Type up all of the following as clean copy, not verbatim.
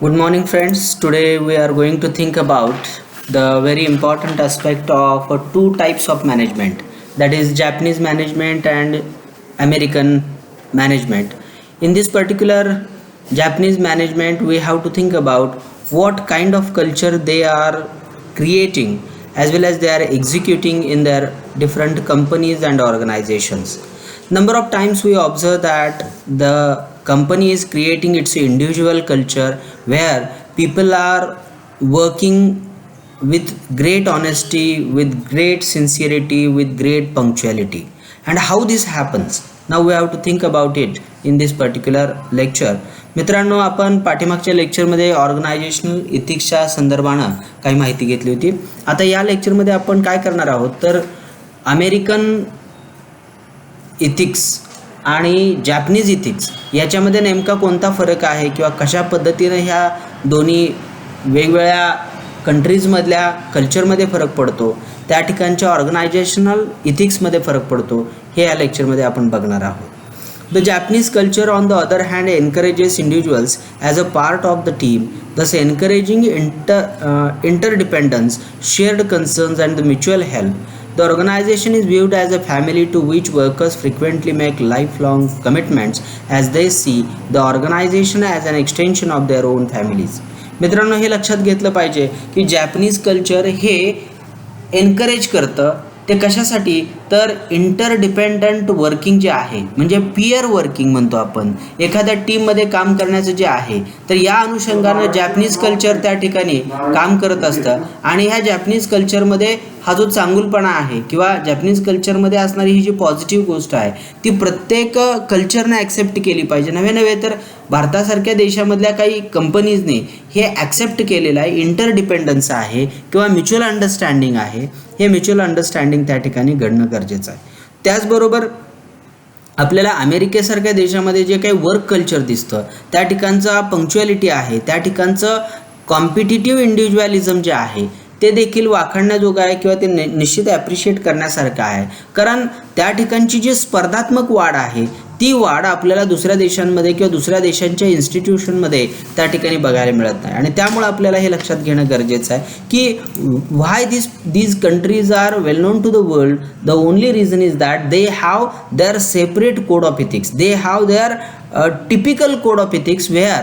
Good morning, friends. Today we are going to think about the very important aspect of two types of management, that is, Japanese management and American management. In this particular Japanese management, we have to think about what kind of culture they are creating as well as they are executing in their different companies and organizations. Number of times we observe that the company is creating its individual culture where people are working with great honesty, with great sincerity, with great punctuality. And how this happens, now we have to think about it in this particular lecture. मित्रांनो, आपण पाठीमागच्या लेक्चरमध्ये organisational इथिक्सच्या संदर्भानं काही माहिती घेतली होती. आता या लेक्चरमध्ये आपण काय करणार आहोत तर अमेरिकन इथिक्स आणि जॅपनीज इथिक्स याच्यामध्ये नेमका कोणता फरक आहे किंवा कशा पद्धतीने ह्या दोन्ही वेगवेगळ्या कंट्रीजमधल्या कल्चरमध्ये फरक पडतो, त्या ठिकाणच्या ऑर्गनायझेशनल इथिक्समध्ये फरक पडतो, हे या लेक्चरमध्ये आपण बघणार आहोत. The Japanese culture, on the other hand, encourages individuals as a part of the team, thus encouraging interdependence, shared concerns, and the mutual help. The organization is viewed as a family to which workers frequently make lifelong commitments as they see the organization as an extension of their own families. मित्रांनो, हे लक्षात घेतलं पाहिजे की Japanese culture हे encourage करतं. ते कशासाठी तर इंटरडिपेंडंट वर्किंग जे आहे, म्हणजे पियर वर्किंग म्हणतो आपण, एखाद्या टीममध्ये काम करण्याचं जे आहे, तर या अनुषंगानं जॅपनीज कल्चर त्या ठिकाणी काम करत असतं. आणि ह्या जॅपनीज कल्चरमध्ये हा जो चांगुलपणा आहे किंवा जॅपनीज कल्चरमध्ये असणारी ही जी पॉझिटिव्ह गोष्ट आहे ती प्रत्येक कल्चरने ॲक्सेप्ट केली पाहिजे. नव्हे तर भारतासारख्या देशामधल्या काही कंपनीजने हे ॲक्सेप्ट केलेलं आहे. इंटरडिपेंडन्स आहे किंवा म्युच्युअल अंडरस्टँडिंग आहे, हे म्युच्युअल अंडरस्टँडिंग त्या ठिकाणी घडणं गरजेचं आहे. त्याचबरोबर आपल्याला अमेरिकेसारख्या देशामध्ये जे काही वर्क कल्चर दिसतं, त्या ठिकाणचा पंक्च्युअलिटी आहे, त्या ठिकाणचं कॉम्पिटिटिव्ह इंडिव्हिज्युअलिझम जे आहे ते देखील वाखाणण्याजोगं आहे किंवा ते निश्चित ॲप्रिशिएट करण्यासारखं आहे. कारण त्या ठिकाणची जी स्पर्धात्मक वाढ आहे ती वाढ आपल्याला दुसऱ्या देशांमध्ये किंवा दुसऱ्या देशांच्या इन्स्टिट्यूशनमध्ये त्या ठिकाणी बघायला मिळत नाही. आणि त्यामुळे आपल्याला हे लक्षात घेणं गरजेचं आहे की व्हाय these countries are well known to the world. The only reason is that they have their separate code of ethics. They have their typical code of ethics where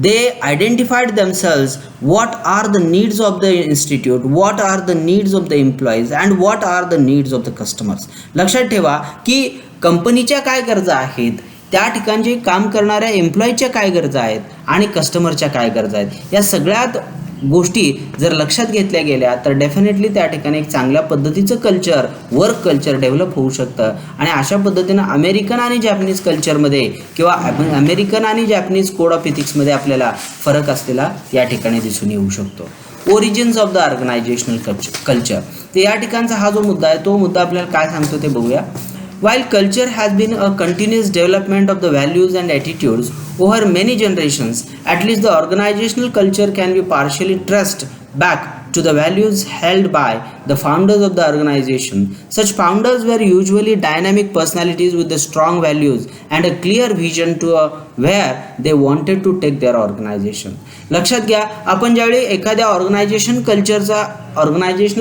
they identified themselves what are the needs of the institute, what are the needs of the employees, and what are the needs of the customers. लक्षात ठेवा की कंपनीच्या काय गरजा आहेत, त्या ठिकाणी काम करणाऱ्या एम्प्लॉईच्या काय गरजा आहेत आणि कस्टमरच्या काय गरजा आहेत, या सगळ्यात गोष्टी जर लक्षात घेतल्या गेल्या तर डेफिनेटली त्या ठिकाणी एक चांगल्या पद्धतीचं कल्चर, वर्क कल्चर डेव्हलप होऊ शकतं. आणि अशा पद्धतीनं अमेरिकन आणि जॅपनीज कल्चरमध्ये किंवा अमेरिकन आणि जॅपनीज कोड ऑफ इथिक्समध्ये आपल्याला फरक असलेला या ठिकाणी दिसून येऊ शकतो. Origins of the organisational culture, तर या ठिकाणचा हा जो मुद्दा आहे तो मुद्दा आपल्याला काय सांगतो ते बघूया. While culture has been a continuous development of the values and attitudes over many generations, at least the organizational culture can be partially traced back to the values held by the founders of the organization. Such founders were usually dynamic personalities with the strong values and a clear vision to where they wanted to take their organization. लक्षात घ्या, आपण ज्यावेळी एखाद्या organisational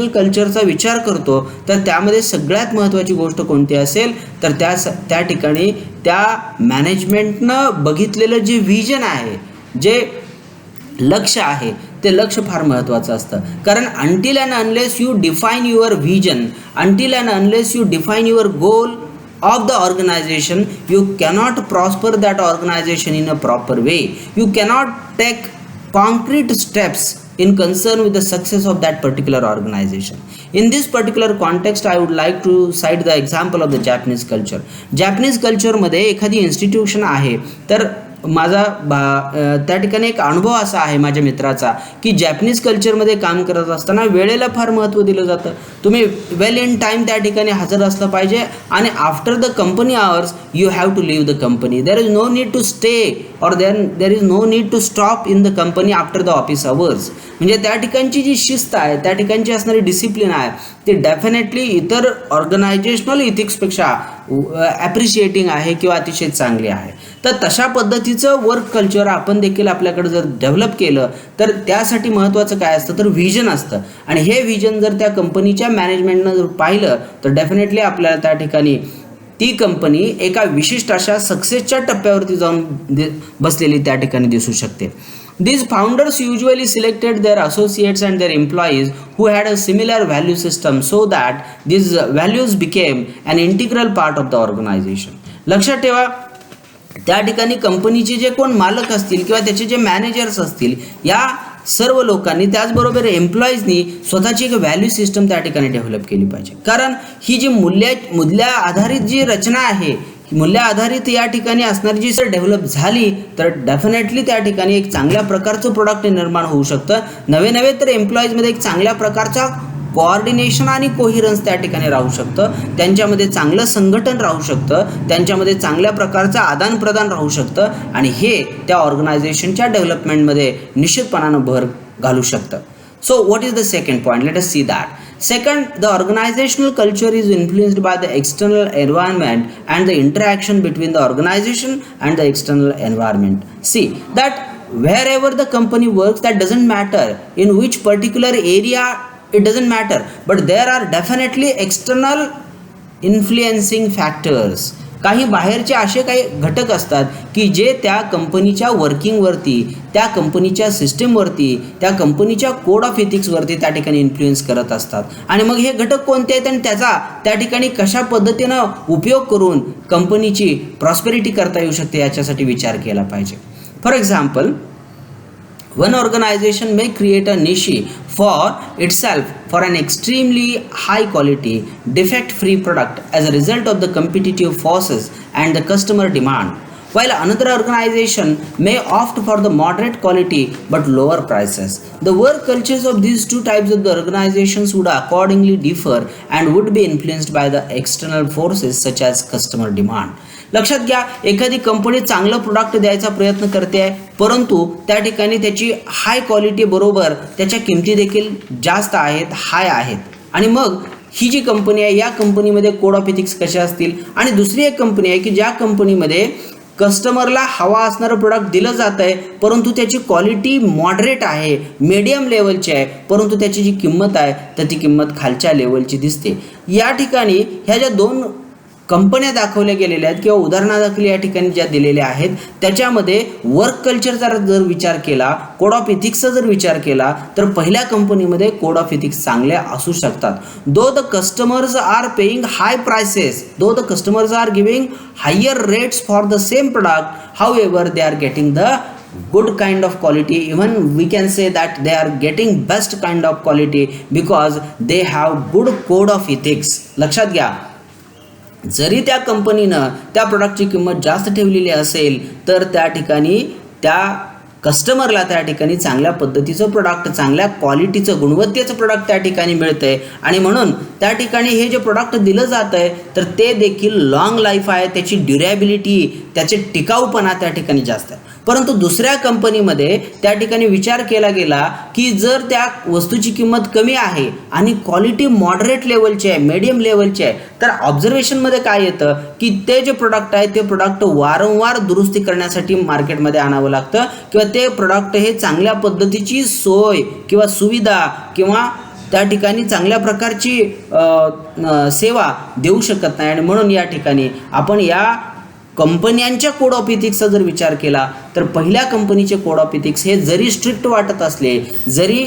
कल्चरचा विचार करतो तर त्यामध्ये सगळ्यात महत्त्वाची गोष्ट कोणती असेल तर त्या ठिकाणी त्या मॅनेजमेंटनं बघितलेलं जे व्हिजन आहे, जे लक्ष्य आहे, ते लक्ष्य फार महत्त्वाचं असतं. कारण until and unless you define your vision, until and unless you define your goal of the organization, you cannot prosper that organization in a proper way. You cannot take concrete steps in concern with the success of that particular organization. In this particular context, I would like to cite the example of the Japanese culture. Japanese culture मध्ये एखादी institution आहे तर माझा त्या ठिकाणी एक अनुभव असा आहे माझ्या मित्राचा की जॅपनीज कल्चरमध्ये काम करत असताना वेळेला फार महत्त्व दिलं जातं. तुम्ही वेल इन टाईम त्या ठिकाणी हजर असलं पाहिजे आणि after the company hours you have to leave the company. There is no need to stay or there is no need to stop in the company after the office hours. म्हणजे त्या ठिकाणची जी शिस्त आहे, त्या ठिकाणची असणारी डिसिप्लिन आहे ती डेफिनेटली इतर ऑर्गनायझेशनल इथिक्सपेक्षा ॲप्रिशिएटिंग आहे किंवा अतिशय चांगली आहे. तर तशा पद्धतीचं वर्क कल्चर आपण देखील आपल्याकडे जर डेव्हलप केलं तर त्यासाठी महत्त्वाचं काय असतं तर व्हिजन असतं. आणि हे व्हिजन जर त्या कंपनीच्या मॅनेजमेंटनं जर पाहिलं तर डेफिनेटली आपल्याला त्या ठिकाणी ती कंपनी एका विशिष्ट अशा सक्सेसच्या टप्प्यावरती जाऊन बसलेली त्या ठिकाणी दिसू शकते. These founders usually selected their associates and their employees who had a similar value system so that these values became an integral part of the organization. लक्षात ठेवा, त्या ठिकाणी कंपनीचे जे कोण मालक असतील किंवा त्याचे जे मॅनेजर्स असतील या सर्व लोकांनी त्याचबरोबर एम्प्लॉईजनी स्वतःची एक व्हॅल्यू सिस्टम त्या ठिकाणी डेव्हलप केली पाहिजे. कारण ही जी मूल्य आधारित जी रचना आहे, मूल्य आधारित या ठिकाणी असणारी जी जर डेव्हलप झाली तर डेफिनेटली त्या ठिकाणी एक चांगल्या प्रकारचं प्रोडक्ट निर्माण होऊ शकतं. नवे तर एम्प्लॉईजमध्ये एक चांगल्या प्रकारचा कोऑर्डिनेशन आणि कोहिरन्स त्या ठिकाणी राहू शकतं, त्यांच्यामध्ये चांगलं संघटन राहू शकतं, त्यांच्यामध्ये चांगल्या प्रकारचं आदान प्रदान राहू शकतं आणि हे त्या ऑर्गनायझेशनच्या डेव्हलपमेंटमध्ये निश्चितपणानं भर घालू शकतं. So what is the second point? Let us see that. Second, the organizational culture is influenced by the external environment and the interaction between the organization and the external environment. See that wherever the company works, that doesn't matter in which particular area, it doesn't matter, but there are definitely external influencing factors. काही बाहेरचे असे काही घटक असतात की जे त्या कंपनीच्या वर्किंगवरती, त्या कंपनीच्या सिस्टीमवरती, त्या कंपनीच्या कोड ऑफ इथिक्सवरती त्या ठिकाणी इन्फ्लुएन्स करत असतात. आणि मग हे घटक कोणते आहेत आणि त्याचा त्या ठिकाणी कशा पद्धतीनं उपयोग करून कंपनीची प्रॉस्पेरिटी करता येऊ शकते याच्यासाठी विचार केला पाहिजे. For example, one organization may create a niche for itself for an extremely high quality, defect free product as a result of the competitive forces and the customer demand, while another organization may opt for the moderate quality but lower prices. The work cultures of these two types of the organizations would accordingly differ and would be influenced by the external forces such as customer demand. लक्षात घ्या, एखादी company चांगलं product द्यायचा प्रयत्न करते आहे परंतु त्या ठिकाणी त्याची हाय क्वालिटी बरोबर त्याच्या किमती देखील जास्त आहेत, हाय आहेत. आणि मग ही जी कंपनी आहे या कंपनीमध्ये कोड ऑफ इथिक्स कसे असतील. आणि दुसरी एक कंपनी आहे की ज्या कंपनीमध्ये कस्टमरला हवा असणारं प्रोडक्ट दिलं जात आहे परंतु त्याची क्वालिटी मॉडरेट आहे, मीडियम लेवलची आहे, परंतु त्याची जी किंमत आहे तर ती किंमत खालच्या लेवलची दिसते. या ठिकाणी ह्या ज्या दोन कंपन्या दाखवल्या गेलेल्या आहेत किंवा उदाहरणादाखल या ठिकाणी ज्या दिलेल्या आहेत त्याच्यामध्ये वर्क कल्चरचा जर विचार केला, कोड ऑफ इथिक्सचा जर विचार केला तर पहिल्या कंपनीमध्ये कोड ऑफ इथिक्स चांगले असू शकतात. Though the customers are paying high prices, though the customers are giving higher rates for the same product, however they are getting the good kind of quality. Even we can say that they are getting best kind of quality because they have good code of ethics. लक्षात घ्या, जरी त्या कंपनीनं त्या प्रोडक्टची किंमत जास्त ठेवलेली असेल तर त्या ठिकाणी त्या कस्टमरला त्या ठिकाणी चांगल्या पद्धतीचं प्रोडक्ट, चांगल्या क्वालिटीचं, गुणवत्तेचं प्रोडक्ट त्या ठिकाणी मिळतं आहे आणि म्हणून त्या ठिकाणी हे जे प्रोडक्ट दिलं जातं आहे तर ते देखील लॉंग लाईफ आहे, त्याची ड्युरेबिलिटी, त्याचे टिकाऊपणा त्या ठिकाणी जास्त आहे. परंतु दुसऱ्या कंपनीमध्ये त्या ठिकाणी विचार केला गेला की जर त्या वस्तूची किंमत कमी आहे आणि क्वालिटी मॉडरेट लेवलची आहे, मीडियम लेवलची आहे तर ऑब्झर्वेशनमध्ये काय येतं की ते जे प्रोडक्ट आहे ते प्रोडक्ट वारंवार दुरुस्ती करण्यासाठी मार्केटमध्ये आणावं लागतं किंवा ते प्रोडक्ट हे चांगल्या पद्धतीची सोय किंवा सुविधा किंवा त्या ठिकाणी चांगल्या प्रकारची सेवा देऊ शकत नाही. आणि म्हणून या ठिकाणी आपण या कंपन्यांच्या कोड ऑफ इथिक्सचा जर विचार केला तर पहिल्या कंपनीचे कोड ऑफ इथिक्स हे जरी स्ट्रिक्ट वाटत असले, जरी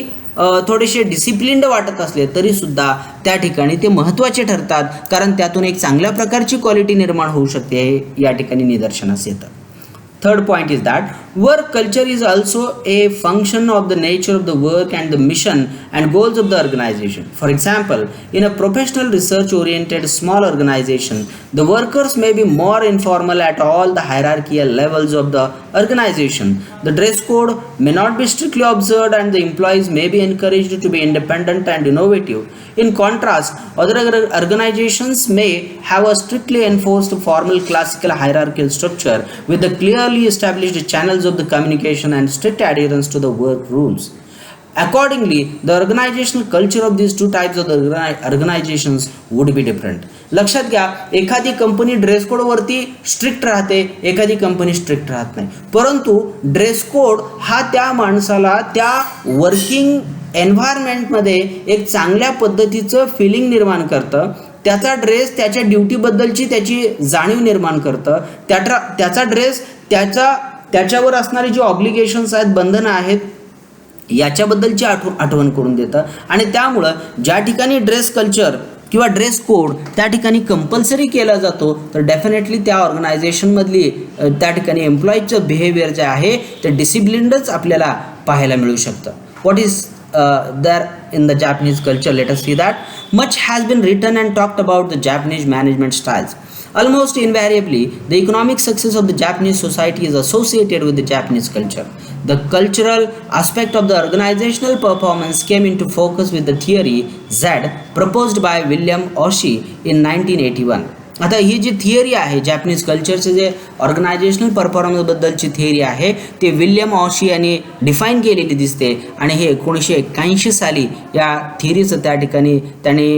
थोडेसे डिसिप्लिन्ड वाटत असले तरी सुद्धा त्या ठिकाणी ते महत्त्वाचे ठरतात कारण त्यातून एक चांगल्या प्रकारची क्वालिटी निर्माण होऊ शकते हे या ठिकाणी निदर्शनास येतं. Third point is that work culture is also a function of the nature of the work and the mission and goals of the organization. For example, in a professional research-oriented small organization, the workers may be more informal at all the hierarchical levels of the organization. The dress code may not be strictly observed and the employees may be encouraged to be independent and innovative. In contrast, other organizations may have a strictly enforced formal classical hierarchical structure with the clearly established channels of the communication and strict adherence to the work rules. Accordingly, the organizational culture of these two types of the organizations would be different. लक्षात घ्या, एखादी company dress code वरती strict राहते, एखादी company strict राहत नाही, परंतु dress code हा त्या माणसाला त्या वर्किंग एन्व्हायरमेंटमध्ये एक चांगल्या पद्धतीचं फिलिंग निर्माण करतं. त्याचा ड्रेस त्याच्या ड्युटीबद्दलची त्याची जाणीव निर्माण करतं. त्याचा ड्रेस त्याच्यावर असणारी जी ऑब्लिगेशन्स आहेत, बंधनं आहेत, याच्याबद्दलची आठवण करून देतं. आणि त्यामुळं ज्या ठिकाणी ड्रेस कल्चर किंवा ड्रेस कोड त्या ठिकाणी कंपल्सरी केला जातो, तर डेफिनेटली त्या ऑर्गनायझेशनमधली त्या ठिकाणी एम्प्लॉईजचं बिहेवियर जे आहे ते डिसिप्लिन्डच आपल्याला पाहायला मिळू शकतं. What is there in the Japanese culture? Let us see that. Much has been written and talked about the Japanese management styles. Almost invariably, the economic success of the Japanese society is associated with the Japanese culture. The cultural aspect of the organizational performance came into focus with the theory Z proposed by William Oshie in 1981. आता ही जी theory आहे Japanese कल्चरचे जे organisational परफॉर्मन्सबद्दलची theory आहे ते William ऑशी यांनी define केलेली दिसते आणि हे 1981 साली या थिअरीचं त्या ठिकाणी त्यांनी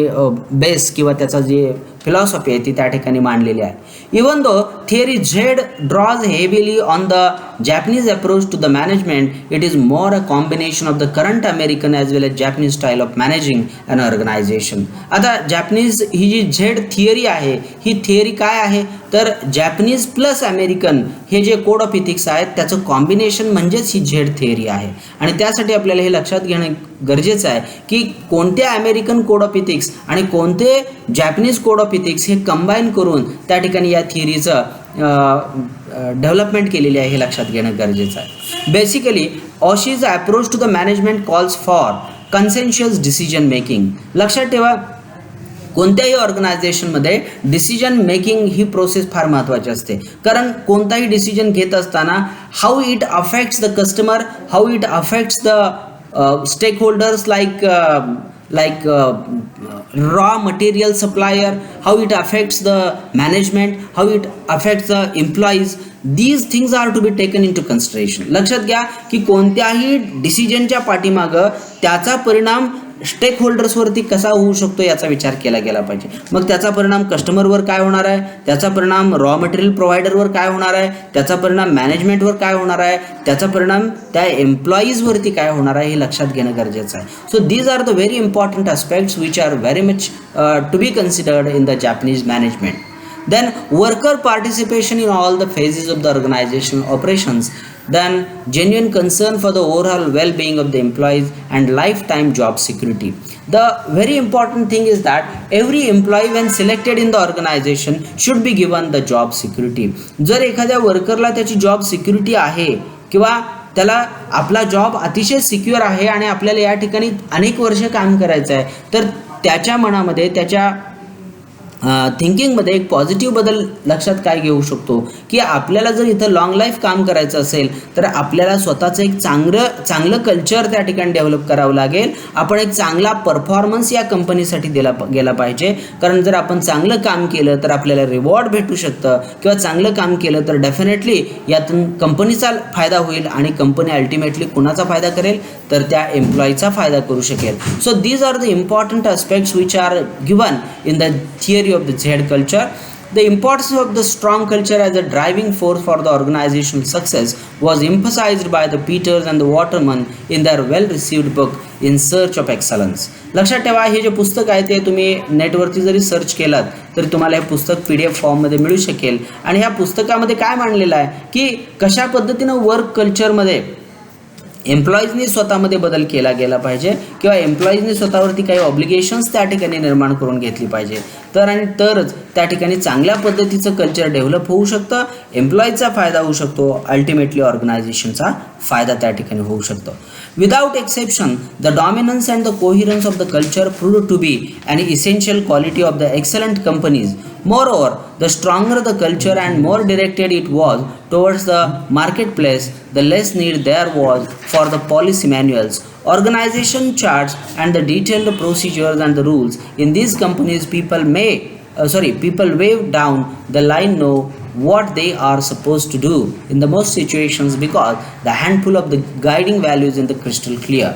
बेस किंवा त्याचा जे फिलॉसॉफी आहे ती त्या ठिकाणी मांडलेली आहे. Even though theory Z draws heavily on the Japanese approach to the management, it is more a combination of the current American as well as Japanese style of managing an organization. आता Japanese ही जी Z theory आहे ही theory काय आहे तर Japanese plus American हे जे code of ethics आहेत त्याचं combination म्हणजेच ही झेड थिअरी आहे. आणि त्यासाठी आपल्याला हे लक्षात घेणं गरजेचं आहे की कोणते अमेरिकन कोड ऑफ इथिक्स आणि कोणते जॅपनीज कोड ऑफ इथिक्स हे कंबाईन करून त्या ठिकाणी या थिअरीचं डेव्हलपमेंट केलेली आहे हे लक्षात घेणं गरजेचं आहे. Basically Ouchi's approach to the management calls for consensus decision making. लक्षात ठेवा, कोणत्याही ऑर्गनायझेशनमध्ये डिसिजन मेकिंग ही प्रोसेस फार महत्त्वाची असते. कारण कोणताही डिसिजन घेत असताना how it affects the customer, how it affects the stakeholders like raw material supplier, how it affects the management, how it affects the employees, these things are to be taken into consideration. लक्षात घ्या की कोणत्याही डिसिजनच्या पाठीमागं त्याचा परिणाम stake होल्डर्सवरती कसा होऊ शकतो याचा विचार केला गेला पाहिजे. मग त्याचा परिणाम कस्टमरवर काय होणार आहे, त्याचा परिणाम रॉ मटेरियल प्रोव्हायडरवर काय होणार आहे, त्याचा परिणाम मॅनेजमेंटवर काय होणार आहे, त्याचा परिणाम त्या एम्प्लॉईजवरती काय होणार आहे हे लक्षात घेणं गरजेचं आहे. So these are the very important aspects which are very much to be considered in the Japanese management. Then worker participation in all the phases of the organizational operations, then genuine concern for the overall well-being of the employees and lifetime job security. The very important thing is that every employee when selected in the organization should be given the job security. जर एखाद्या वर्करला त्याची job security आहे किंवा त्याला आपला job अतिशय secure आहे आणि आपल्याला या ठिकाणी अनेक वर्ष काम करायचं आहे, तर त्याच्या मनामध्ये त्याच्या थिंकिंगमध्ये एक पॉझिटिव्ह बदल लक्षात काय घेऊ शकतो की आपल्याला जर इथं लॉंग लाईफ काम करायचं असेल तर आपल्याला स्वतःचं एक चांगलं कल्चर त्या ठिकाणी डेव्हलप करावं लागेल. आपण एक चांगला परफॉर्मन्स या कंपनीसाठी गेला पाहिजे. कारण जर आपण चांगलं काम केलं तर आपल्याला रिवॉर्ड भेटू शकतं किंवा चांगलं काम केलं तर डेफिनेटली यातून कंपनीचा फायदा होईल आणि कंपनी अल्टिमेटली कुणाचा फायदा करेल तर त्या एम्प्लॉईचा फायदा करू शकेल. So these are the important aspects which are given in the theory of the Z culture. The importance of the strong culture as a driving force for the organizational success was emphasized by the Peters and the Waterman in their well-received book In Search of Excellence. लक्षात ठेवा, हे जे पुस्तक आहे ते तुम्ही नेटवरती जरी search केलात तरी तुम्हाला हे पुस्तक PDF फॉर्ममध्ये मिळू शकेल. आणि ह्या पुस्तकामध्ये काय मांडलेलं आहे की कशा पद्धतीनं वर्क कल्चरमध्ये एम्प्लॉईजनी स्वतःमध्ये बदल केला गेला पाहिजे किंवा एम्प्लॉईजनी स्वतःवरती काही ऑब्लिगेशन्स त्या ठिकाणी निर्माण करून घेतली पाहिजे, तरच त्या ठिकाणी चांगल्या पद्धतीचं कल्चर डेव्हलप होऊ शकतं, एम्प्लॉईजचा फायदा होऊ शकतो, अल्टिमेटली ऑर्गनायझेशनचा फायदा त्या ठिकाणी होऊ शकतो. Without exception, the dominance and the coherence of the culture proved to be an essential quality of the excellent companies. Moreover, the stronger the culture and more directed it was towards the marketplace, the less need there was for the policy manuals, organization charts, and the detailed procedures and the rules. In these companies, people wave down the line know what they are supposed to do in the most situations because the handful of the guiding values in the crystal clear.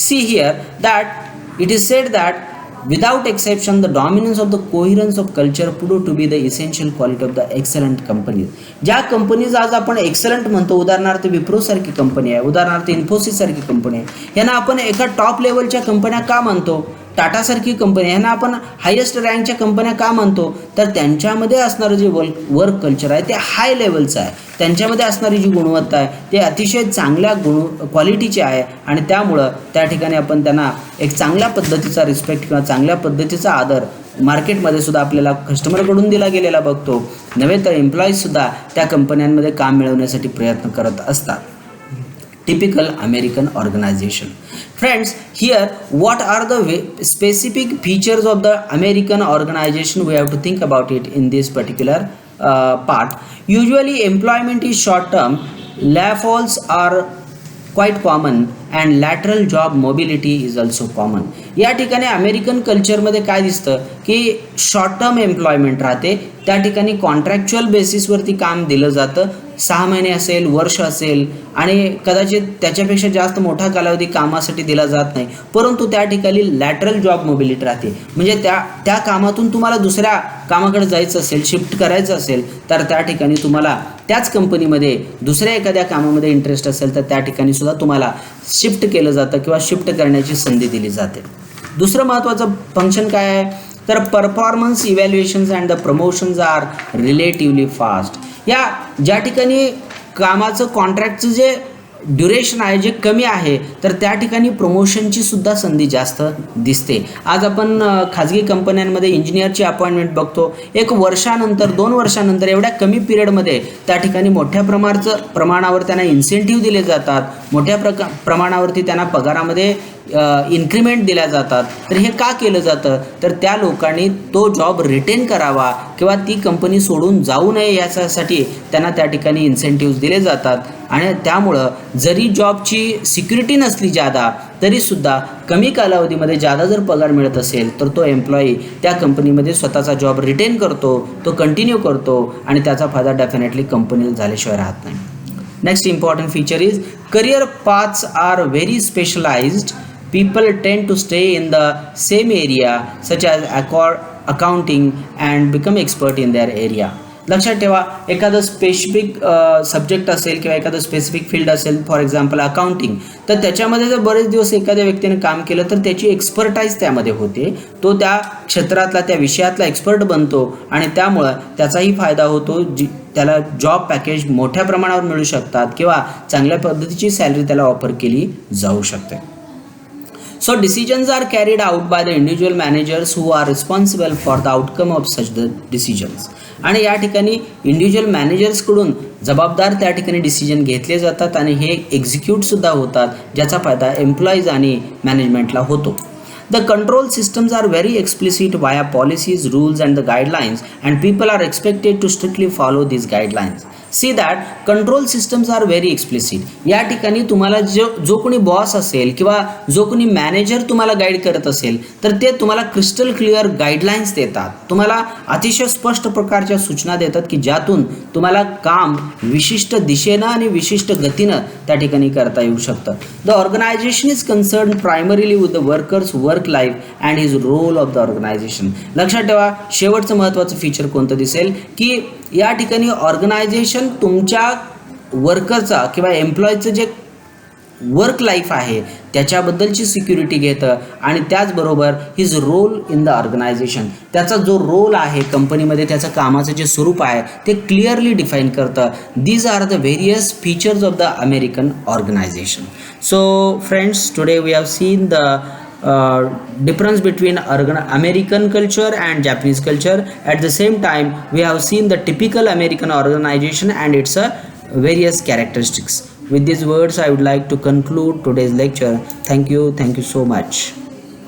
See here that it is said that without exception, the dominance of the coherence of culture proved to be the essential quality of the excellent companies. ज्या companies आज आपण excellent म्हणतो, उदाहरणार्थ विप्रो सारखी company आहे, उदाहरणार्थ इन्फोसिस सारखी company आहे, यांना आपण एका टॉप लेवलच्या कंपन्या का म्हणतो? टाटा सारखी कंपनी यांना आपण हायेस्ट रँकच्या कंपन्या का म्हणतो? तर त्यांच्यामध्ये असणारं जे वर्क कल्चर आहे ते हाय लेवलचं आहे, त्यांच्यामध्ये असणारी जी गुणवत्ता आहे ते अतिशय चांगल्या क्वालिटीची आहे आणि त्यामुळं त्या ठिकाणी आपण त्यांना एक चांगल्या पद्धतीचा रिस्पेक्ट किंवा चांगल्या पद्धतीचा आदर मार्केटमध्ये सुद्धा आपल्याला कस्टमरकडून दिला गेलेला बघतो. नव्हे तर एम्प्लॉईजसुद्धा त्या कंपन्यांमध्ये काम मिळवण्यासाठी प्रयत्न करत असतात. Typical American organization. Friends, here what are the specific features of the American organization? We have to think about it in this particular part. Usually employment is short term, layoffs are quite common and lateral job mobility is also common. या ठिकाणी American कल्चरमध्ये काय दिसतं की short term employment राहते, त्या ठिकाणी contractual बेसिसवरती काम दिलं जातं, 6 महिने असेल, वर्ष असेल आणि कदाचित त्याच्यापेक्षा जास्त मोठा कालावधी कामासाठी दिला जात नाही. परंतु त्या ठिकाणी लॅटरल जॉब मोबिलिटी राहते, म्हणजे त्या कामातून तुम्हाला दुसऱ्या कामाकडे जायचं असेल, शिफ्ट करायचं असेल तर त्या ठिकाणी तुम्हाला त्याच कंपनीमध्ये दुसऱ्या एखाद्या कामामध्ये इंटरेस्ट असेल तर त्या ठिकाणी सुद्धा तुम्हाला शिफ्ट केलं जातं किंवा शिफ्ट करण्याची संधी दिली जाते. दुसरं महत्त्वाचं फंक्शन काय आहे तर performance evaluations and the promotions are relatively fast. या ज्या ठिकाणी कामाचं कॉन्ट्रॅक्टचं जे ड्युरेशन आहे जे कमी आहे तर त्या ठिकाणी प्रमोशनची सुद्धा संधी जास्त दिसते. आज आपण खाजगी कंपन्यांमध्ये इंजिनियरची अपॉइंटमेंट बघतो, 1 वर्षानंतर 2 वर्षानंतर एवढ्या कमी पिरियडमध्ये त्या ठिकाणी मोठ्या प्रमाणावर त्यांना इन्सेंटिव्ह दिले जातात, मोठ्या प्रमाणावरती त्यांना पगारामध्ये इन्क्रिमेंट दिल्या जातात. तर हे का केलं जातं तर त्या लोकांनी तो जॉब रिटेन करावा किंवा ती कंपनी सोडून जाऊ नये याच्यासाठी त्यांना त्या ठिकाणी इन्सेंटिव्ह दिले जातात. आणि त्यामुळं जरी जॉबची सिक्युरिटी नसली जादा तरीसुद्धा कमी कालावधीमध्ये जादा जर पगार मिळत असेल तर तो एम्प्लॉई त्या कंपनीमध्ये स्वतःचा जॉब रिटेन करतो, तो कंटिन्यू करतो आणि त्याचा फायदा डेफिनेटली कंपनीला झाल्याशिवाय राहत नाही. Next important feature is career paths are very specialised. People tend to stay in the same area such as accounting and become expert in their area. लक्षात ठेवा, एखादं स्पेसिफिक सब्जेक्ट असेल किंवा एखादं स्पेसिफिक फील्ड असेल, फॉर एक्झाम्पल अकाउंटिंग, तर त्याच्यामध्ये जर बरेच दिवस एखाद्या व्यक्तीने काम केलं तर त्याची एक्सपर्टाईज त्यामध्ये होते, तो त्या क्षेत्रातला त्या विषयातला एक्सपर्ट बनतो आणि त्यामुळं त्याचाही फायदा होतो. त्याला जॉब पॅकेज मोठ्या प्रमाणावर मिळू शकतात किंवा चांगल्या पद्धतीची सॅलरी त्याला ऑफर केली जाऊ शकते. So decisions are carried out by the individual managers who are responsible for the outcome of such the decisions. आणि या ठिकाणी इंडिव्हिज्युअल मॅनेजर्सकडून जबाबदार त्या ठिकाणी डिसिजन घेतले जातात आणि हे एक्झिक्यूटसुद्धा होतात, ज्याचा फायदा एम्प्लॉईज आणि मॅनेजमेंटला होतो. The control systems are very explicit via policies, rules and the guidelines and people are expected to strictly follow these guidelines. See that control systems are very explicit. या ठिकाणी तुम्हाला जो कोणी बॉस असेल किंवा जो कोणी मॅनेजर तुम्हाला गाईड करत असेल तर ते तुम्हाला क्रिस्टल क्लिअर गाईडलाईन्स देतात, तुम्हाला अतिशय स्पष्ट प्रकारच्या सूचना देतात की ज्यातून तुम्हाला काम विशिष्ट दिशेनं आणि विशिष्ट गतीनं त्या ठिकाणी करता येऊ शकतं. The organisation is concern primarily with the workers work life and his role of the organisation. लक्षात ठेवा, शेवटचं महत्त्वाचं फीचर कोणतं दिसेल की या ठिकाणी ऑर्गनायझेशन तुमच्या वर्करचा किंवा एम्प्लॉईचं जे वर्क लाईफ आहे त्याच्याबद्दलची सिक्युरिटी घेतं आणि त्याचबरोबर his role in the organisation, त्याचा जो रोल आहे कंपनीमध्ये, त्याचं कामाचं जे स्वरूप आहे ते क्लिअरली डिफाईन करतं. These are the various features of the American organisation. So friends, today we have seen the difference between American culture and Japanese culture. At the same time, we have seen the typical American organization and its various characteristics. With these words, I would like to conclude today's lecture. Thank you so much.